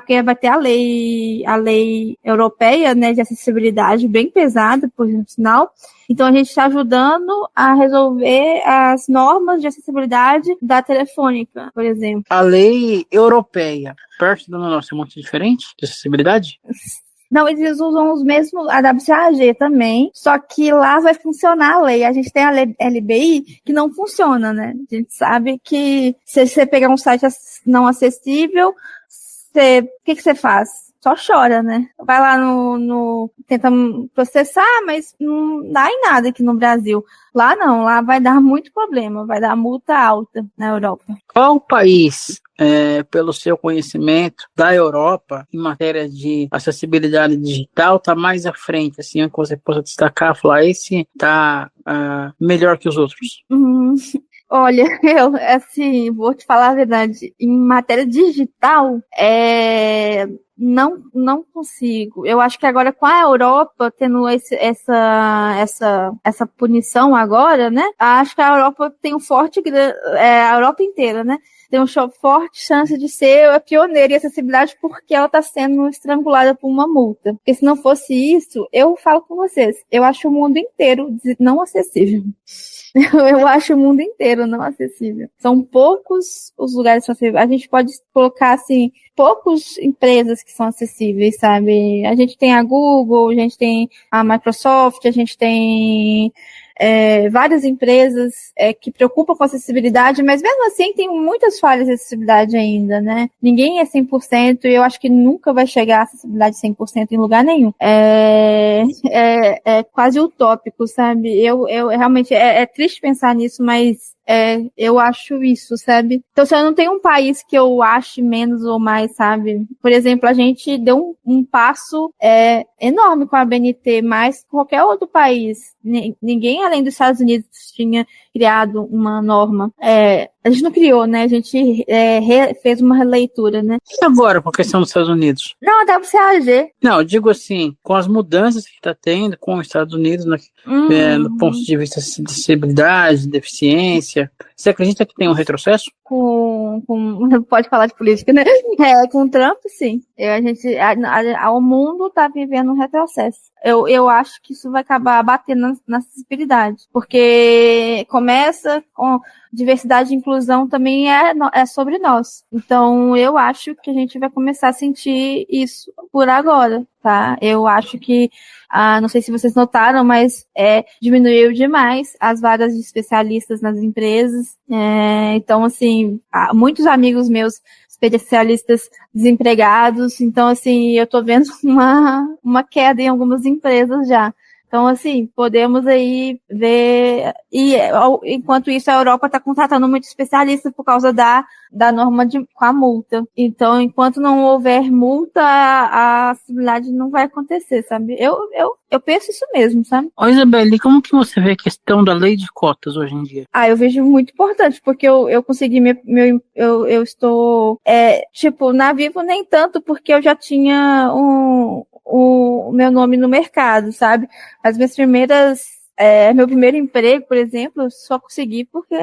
porque vai ter a lei europeia, né, de acessibilidade bem pesada, por sinal. Então, a gente está ajudando a resolver as normas de acessibilidade da Telefônica, por exemplo. A lei europeia, perto da nossa, é muito diferente de acessibilidade? Não, eles usam os mesmos, a WCAG também, só que lá vai funcionar a lei. A gente tem a lei LBI que não funciona, né? A gente sabe que se você pegar um site não acessível, o que você faz? Só chora, né? Vai lá tenta processar, mas não dá em nada aqui no Brasil. Lá não, lá vai dar muito problema, vai dar multa alta na Europa. Qual país, pelo seu conhecimento da Europa, em matéria de acessibilidade digital, está mais à frente, assim, que você possa destacar, falar, esse está melhor que os outros? Olha, eu, assim, vou te falar a verdade. Em matéria digital, não consigo. Eu acho que agora com a Europa tendo essa punição agora, né? Acho que a Europa tem um forte, a Europa inteira, né? Tem uma forte chance de ser a pioneira em acessibilidade porque ela está sendo estrangulada por uma multa. Porque se não fosse isso, eu falo com vocês, eu acho o mundo inteiro não acessível. Eu acho o mundo inteiro não acessível. São poucos os lugares que são acessíveis. A gente pode colocar, assim, poucas empresas que são acessíveis, sabe? A gente tem a Google, a gente tem a Microsoft, a gente tem várias empresas que preocupam com a acessibilidade, mas mesmo assim tem muitas falhas de acessibilidade ainda, né? Ninguém é 100% e eu acho que nunca vai chegar a acessibilidade 100% em lugar nenhum. É quase utópico, sabe? Eu realmente, é triste pensar nisso, mas eu acho isso, sabe? Então, se eu não tenho um país que eu ache menos ou mais, sabe? Por exemplo, a gente deu um passo enorme com a BNT, mas qualquer outro país, ninguém além dos Estados Unidos tinha criado uma norma. A gente não criou, né? A gente fez uma releitura, né? E agora, com a questão dos Estados Unidos? Não, dá pro CAG. Não, eu digo assim, com as mudanças que está tendo com os Estados Unidos, no ponto de vista de acessibilidade, deficiência, você acredita que tem um retrocesso? Pode falar de política, né? Com o Trump, sim. O mundo está vivendo um retrocesso. Eu acho que isso vai acabar batendo na acessibilidade, porque começa com diversidade e inclusão também é sobre nós. Então, eu acho que a gente vai começar a sentir isso por agora, tá? Eu acho que, não sei se vocês notaram, mas diminuiu demais as vagas de especialistas nas empresas. Então, assim, muitos amigos meus especialistas desempregados, então, assim, eu tô vendo uma queda em algumas empresas já. Então, assim, podemos aí ver, e enquanto isso a Europa está contratando muito especialista por causa da norma com a multa. Então, enquanto não houver multa, a acessibilidade não vai acontecer, sabe? Eu penso isso mesmo, sabe? Ô Isabelle, como que você vê a questão da lei de cotas hoje em dia? Eu vejo muito importante, porque eu consegui eu estou, na Vivo nem tanto, porque eu já tinha o meu nome no mercado, sabe? As minhas meu primeiro emprego, por exemplo, eu só consegui porque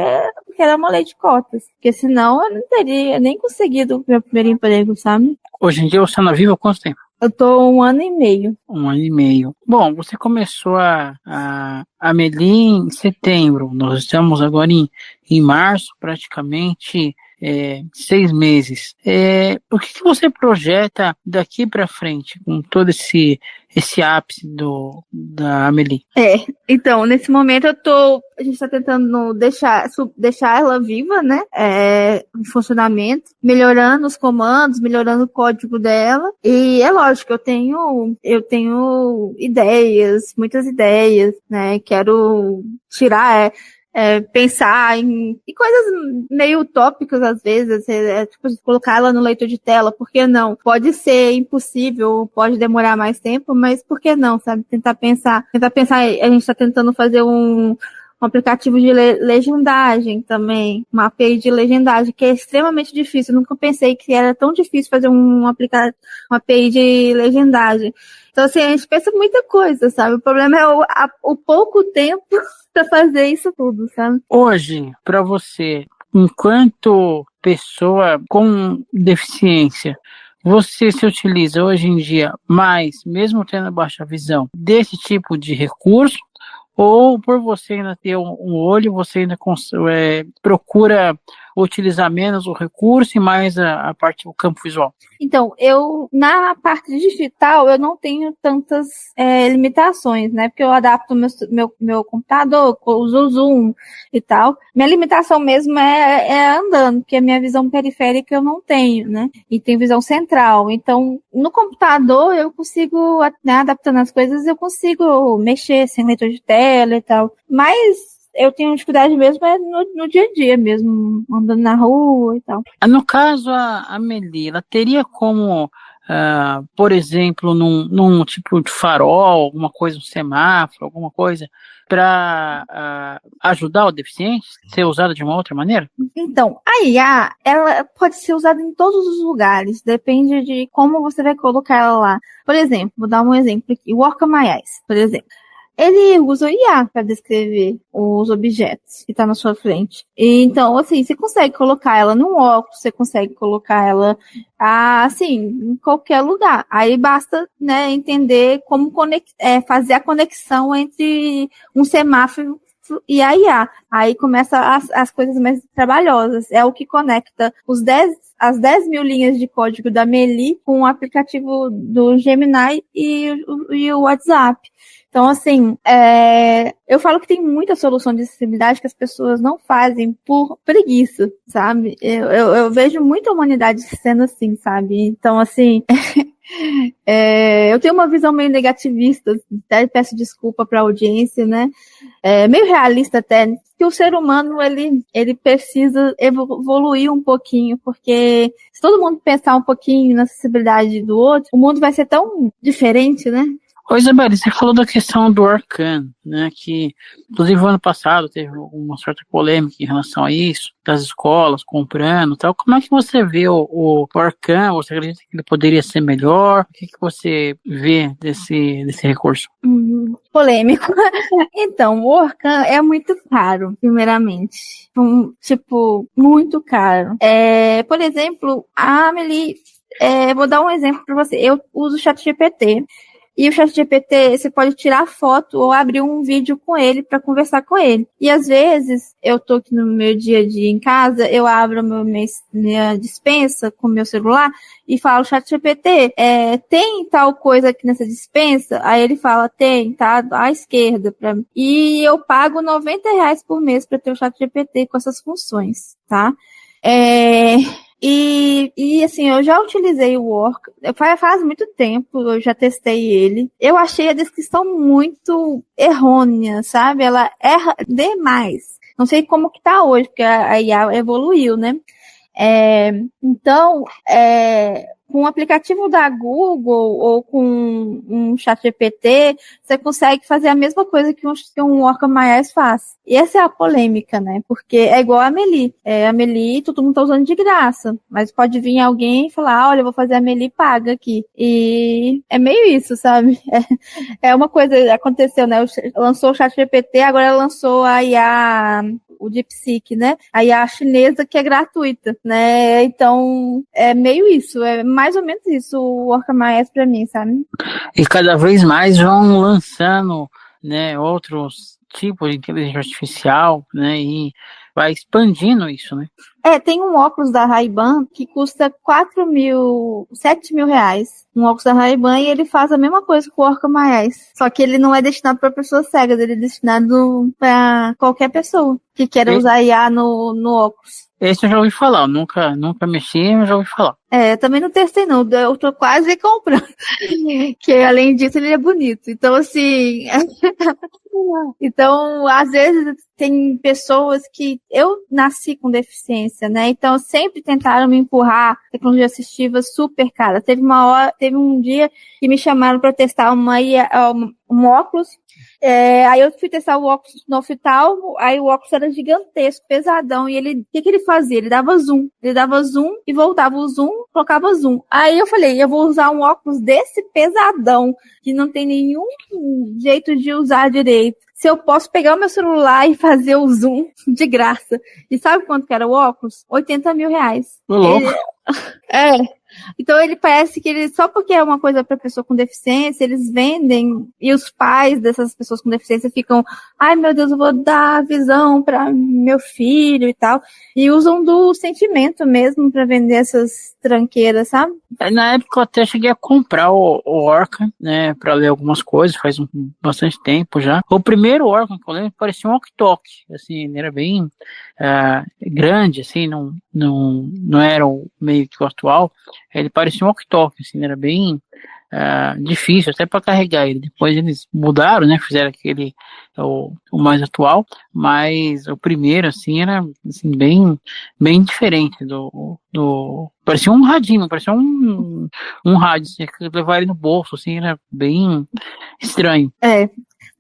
era uma lei de cotas. Porque senão eu não teria nem conseguido o meu primeiro emprego, sabe? Hoje em dia você está na Vivo há quanto tempo? Eu tô 1 ano e meio. 1 ano e meio. Bom, você começou a Amelie em setembro. Nós estamos agora em março, praticamente 6 meses. O que você projeta daqui para frente, com todo esse ápice da Amelie? Então, nesse momento a gente está tentando deixar ela viva, né? Em funcionamento, melhorando os comandos, melhorando o código dela. E é lógico, eu tenho ideias, muitas ideias, né? Quero tirar, pensar em coisas meio utópicas às vezes, tipo, colocar ela no leitor de tela, por que não? Pode ser impossível, pode demorar mais tempo, mas por que não, sabe? Tentar pensar, a gente está tentando fazer um aplicativo de legendagem também, uma API de legendagem, que é extremamente difícil. Eu nunca pensei que era tão difícil fazer uma API de legendagem. Então, assim, a gente pensa muita coisa, sabe? O problema é o pouco tempo para fazer isso tudo, sabe? Hoje, para você, enquanto pessoa com deficiência, você se utiliza hoje em dia mais, mesmo tendo baixa visão, desse tipo de recurso? Ou por você ainda ter um olho, você ainda procura utilizar menos o recurso e mais a parte do campo visual? Então, na parte digital, eu não tenho tantas limitações, né? Porque eu adapto meu computador, uso o Zoom e tal. Minha limitação mesmo é andando, porque a minha visão periférica eu não tenho, né? E tenho visão central. Então, no computador, eu consigo, né, adaptando as coisas, eu consigo mexer sem leitor de tela e tal. Mas eu tenho dificuldade mesmo no dia a dia mesmo, andando na rua e tal. No caso, a Amelie, ela teria como por exemplo, num tipo de farol, alguma coisa, um semáforo, alguma coisa, para ajudar o deficiente, ser usada de uma outra maneira? Então, a IA, ela pode ser usada em todos os lugares, depende de como você vai colocar ela lá. Por exemplo, vou dar um exemplo aqui, o Orca My Eyes, por exemplo. Ele usa o IA para descrever os objetos que está na sua frente. E, então, assim, você consegue colocar ela num óculos, você consegue colocar ela, assim, em qualquer lugar. Aí basta, né, entender como fazer a conexão entre um semáforo e a IA. Aí começa as coisas mais trabalhosas. É o que conecta as 10 mil linhas de código da Meli com o aplicativo do Gemini e o WhatsApp. Então, assim, eu falo que tem muita solução de acessibilidade que as pessoas não fazem por preguiça, sabe? Eu vejo muita humanidade sendo assim, sabe? Então, assim, eu tenho uma visão meio negativista, até peço desculpa para a audiência, né? Meio realista até, que o ser humano, ele precisa evoluir um pouquinho, porque se todo mundo pensar um pouquinho na acessibilidade do outro, o mundo vai ser tão diferente, né? Ô, Isabelle, você falou da questão do Orkun, né, que inclusive o ano passado teve uma certa polêmica em relação a isso, das escolas comprando e tal. Como é que você vê o Orkun? Você acredita que ele poderia ser melhor? O que você vê desse recurso? Polêmico. Então, o Orkun é muito caro, primeiramente. Muito caro. Por exemplo, a Amelie, vou dar um exemplo para você. Eu uso o ChatGPT. E o ChatGPT, você pode tirar foto ou abrir um vídeo com ele para conversar com ele. E às vezes, eu tô aqui no meu dia a dia em casa, eu abro minha despensa com o meu celular e falo, ChatGPT, tem tal coisa aqui nessa despensa? Aí ele fala, tem, tá à esquerda. E eu pago R$90 por mês para ter o ChatGPT com essas funções, tá? E assim, eu já utilizei o Orca, faz muito tempo, eu já testei ele. Eu achei a descrição muito errônea, sabe? Ela erra demais. Não sei como que tá hoje, porque a IA evoluiu, né? Então, com o aplicativo da Google ou com um ChatGPT, você consegue fazer a mesma coisa que um Orca My Eyes faz. E essa é a polêmica, né? Porque é igual a Amelie. A Amelie, todo mundo tá usando de graça. Mas pode vir alguém e falar, olha, eu vou fazer a Amelie paga aqui. E é meio isso, sabe? É uma coisa, aconteceu, né? Lançou o ChatGPT, agora lançou a IA, o DeepSeek, né? A IA chinesa que é gratuita, né? Então, é meio isso, é mais ou menos isso o Orca My Eyes pra mim, sabe? E cada vez mais vão lançando, né, outros tipos de inteligência artificial, né, e vai expandindo isso, né? Tem um óculos da Ray-Ban que custa 7 mil reais. Um óculos da Ray-Ban e ele faz a mesma coisa que o Orca My Eyes. Só que ele não é destinado para pessoas cegas, ele é destinado para qualquer pessoa que queira usar IA no óculos. Esse eu já ouvi falar, eu nunca mexi, mas já ouvi falar. Também não testei não, eu tô quase comprando. Que além disso ele é bonito. Então assim, então às vezes tem pessoas que eu nasci com deficiência, né? Então sempre tentaram me empurrar tecnologia assistiva super cara. Teve um dia que me chamaram para testar um óculos. Aí eu fui testar o óculos no oftalmo, aí o óculos era gigantesco, pesadão, e o que ele fazia? Ele dava zoom e voltava o zoom, colocava zoom. Aí eu falei, eu vou usar um óculos desse pesadão, que não tem nenhum jeito de usar direito. Se eu posso pegar o meu celular e fazer o zoom de graça. E sabe quanto que era o óculos? R$80 mil. Louco. Então ele parece que só porque é uma coisa para pessoa com deficiência, eles vendem, e os pais dessas pessoas com deficiência ficam, ai meu Deus, eu vou dar visão para meu filho e tal, e usam do sentimento mesmo para vender essas tranqueiras, sabe? Na época eu até cheguei a comprar o Orca, né, para ler algumas coisas, faz bastante tempo já. O primeiro Orca que eu lembro parecia um walkie-talkie, assim, ele era bem grande, assim, não era o meio que o atual. Ele parecia um walkie-talkie, assim, era bem difícil até para carregar ele. Depois eles mudaram, né? Fizeram aquele o mais atual, mas o primeiro assim era assim, bem diferente do parecia um radinho, parecia um rádio, você tinha que levar ele no bolso, assim, era bem estranho.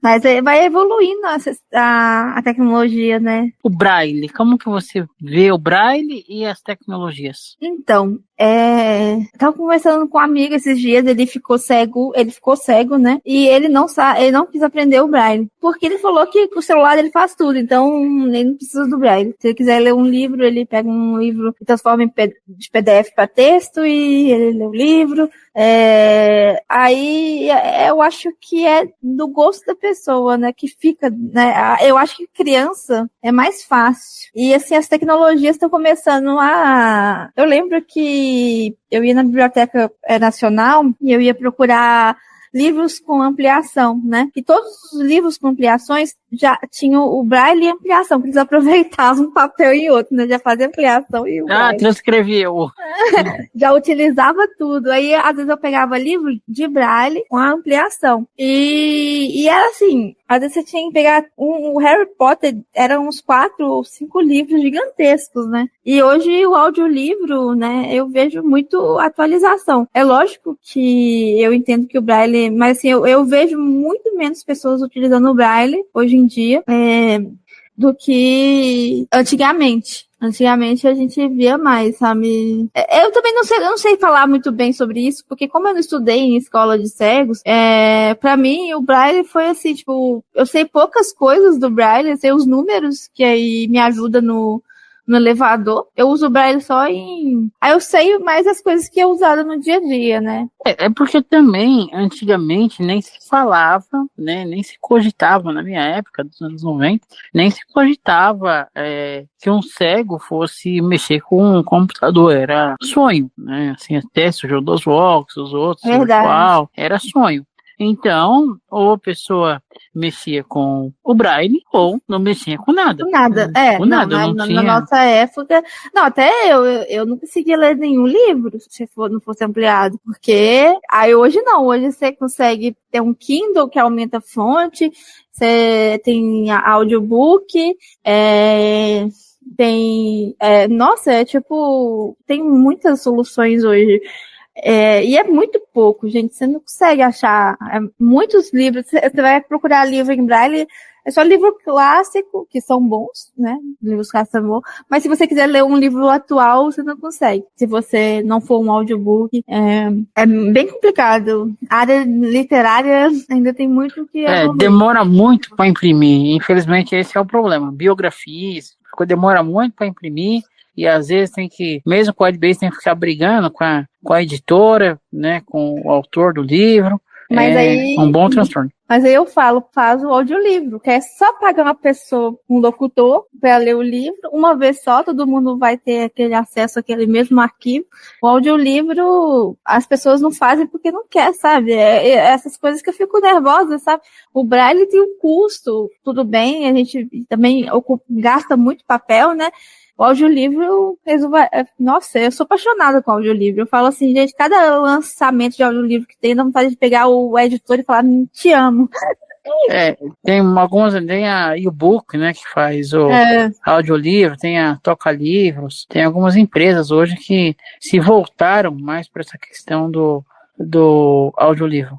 Mas vai evoluindo a tecnologia, né? O Braille, como que você vê o Braille e as tecnologias? Então, tava conversando com um amigo esses dias, ele ficou cego, né? E ele não quis aprender o Braille, porque ele falou que com o celular ele faz tudo, então ele não precisa do Braille. Se ele quiser ler um livro, ele pega um livro e transforma de PDF para texto e ele lê o livro. Aí eu acho que é do gosto da pessoa, né? Que fica, né? Eu acho que criança é mais fácil. E assim, as tecnologias estão começando a. Eu lembro que eu ia na Biblioteca Nacional e eu ia procurar livros com ampliação, né? E todos os livros com ampliações já tinham o Braille e ampliação, porque eles aproveitavam um papel e outro, né? Já fazia ampliação e o Braille. Transcrevia o... Já utilizava tudo. Aí, às vezes, eu pegava livro de Braille com a ampliação. E era assim, às vezes você tinha que pegar o Harry Potter, eram uns 4 ou 5 livros gigantescos, né? E hoje o audiolivro, né, eu vejo muito atualização. É lógico que eu entendo que o Braille, mas assim, eu vejo muito menos pessoas utilizando o Braille hoje em dia, do que antigamente. Antigamente a gente via mais, sabe? Eu também não sei falar muito bem sobre isso, porque como eu não estudei em escola de cegos, pra mim o Braille foi assim, tipo, eu sei poucas coisas do Braille, eu sei os números que aí me ajudam no elevador. Eu uso o Braille só em... Aí eu sei mais as coisas que eu usava no dia a dia, né? É porque também, antigamente, nem se falava, né, nem se cogitava, na minha época, dos anos 90, nem se cogitava que um cego fosse mexer com um computador. Era sonho, né? Assim, até surgiu dos Vox, os outros, virtual, era sonho. Então, ou a pessoa mexia com o Braille ou não mexia com nada. Com nada, com nada, não tinha... Na nossa época... Não, até eu não conseguia ler nenhum livro se não fosse ampliado, porque aí hoje não, hoje você consegue ter um Kindle que aumenta a fonte, você tem audiobook, nossa, tipo, tem muitas soluções hoje. E é muito pouco, gente. Você não consegue achar muitos livros. Você vai procurar livro em Braille, é só livro clássico, que são bons, né? Livros clássicos são bons. Mas se você quiser ler um livro atual, você não consegue. Se você não for um audiobook, é bem complicado. A área literária ainda tem muito que evoluir. Demora muito para imprimir. Infelizmente, esse é o problema. Biografias, demora muito para imprimir. E às vezes tem que, mesmo com a Edbase, tem que ficar brigando com a editora, né, com o autor do livro. Mas aí, um bom transtorno. Mas aí eu falo, faz o audiolivro, que é só pagar uma pessoa, um locutor, para ler o livro, uma vez só, todo mundo vai ter aquele acesso àquele mesmo arquivo. O audiolivro, as pessoas não fazem porque não quer, sabe? Essas coisas que eu fico nervosa, sabe? O Braille tem um custo, tudo bem, a gente também gasta muito papel, né? O audiolivro, nossa, eu sou apaixonada com o audiolivro. Eu falo assim, gente, cada lançamento de audiolivro que tem, dá vontade de pegar o editor e falar, te amo. Tem algumas, tem a e-book, né, que faz o audiolivro, tem a Toca Livros, tem algumas empresas hoje que se voltaram mais para essa questão do audiolivro.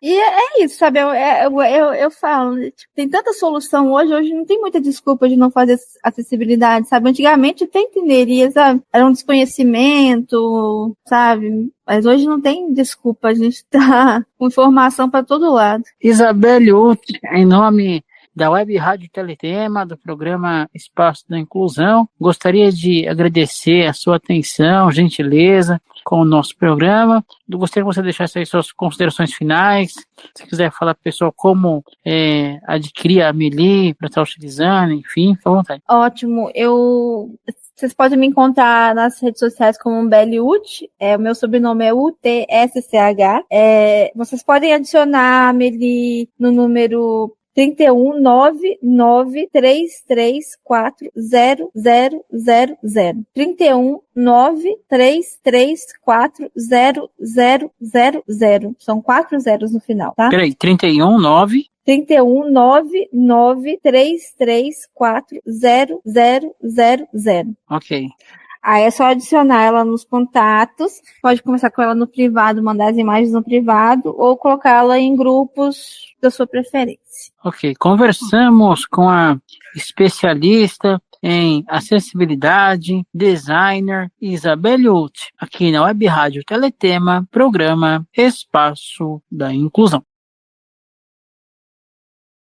E é isso, sabe? Eu falo, tipo, tem tanta solução hoje não tem muita desculpa de não fazer acessibilidade, sabe? Antigamente tem entenderia, sabe? Era um desconhecimento, sabe? Mas hoje não tem desculpa, a gente tá com informação para todo lado. Isabelle Uth, em nome da Web Rádio Teletema, do programa Espaço da Inclusão, gostaria de agradecer a sua atenção, gentileza com o nosso programa. Eu gostaria que você deixasse aí suas considerações finais, se quiser falar para o pessoal como adquirir a Amelie para estar utilizando, enfim, fica à vontade. Ótimo, vocês podem me encontrar nas redes sociais como Belle Uth, o meu sobrenome é UTSCH. Vocês podem adicionar a Amelie no número 31993340000. 31933400000. São 4 zeros no final, tá? Peraí, 319... 31993340000. Ok. Aí é só adicionar ela nos contatos. Pode começar com ela no privado, mandar as imagens no privado, ou colocá-la em grupos da sua preferência. Ok. Conversamos com a especialista em acessibilidade, designer Isabelle Hult, aqui na Web Rádio Teletema, programa Espaço da Inclusão.